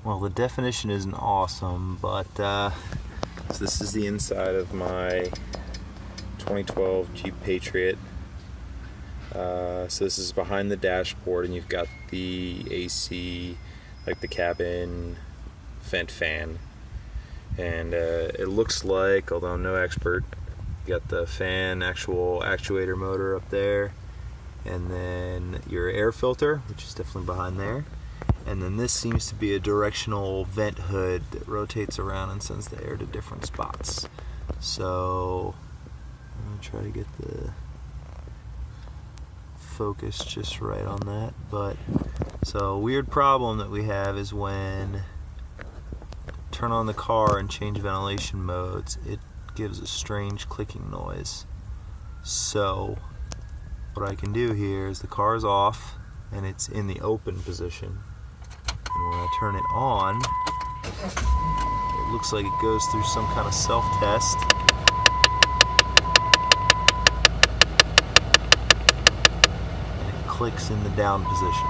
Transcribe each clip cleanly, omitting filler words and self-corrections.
Well, the definition isn't awesome, but so this is the inside of my 2012 Jeep Patriot. So this is behind the dashboard, and you've got the AC, like the cabin vent fan. And it looks like, although I'm no expert, you got the fan actual actuator motor up there, and then your air filter, which is definitely behind there. And then this seems to be a directional vent hood that rotates around and sends the air to different spots. So I'm going to try to get the focus just right on that. But so a weird problem that we have is when turn on the car and change ventilation modes, it gives a strange clicking noise. So what I can do here is the car is off and it's in the open position. And when I turn it on, it looks like it goes through some kind of self-test. And it clicks in the down position.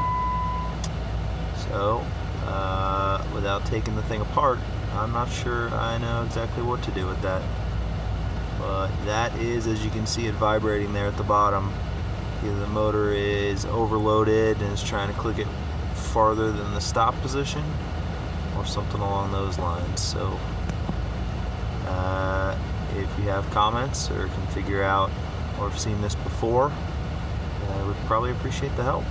So, without taking the thing apart, I'm not sure I know exactly what to do with that. But that is, as you can see it vibrating there at the bottom. Either the motor is overloaded and is trying to click it farther than the stop position, or something along those lines. So if you have comments or can figure out or have seen this before, I would probably appreciate the help.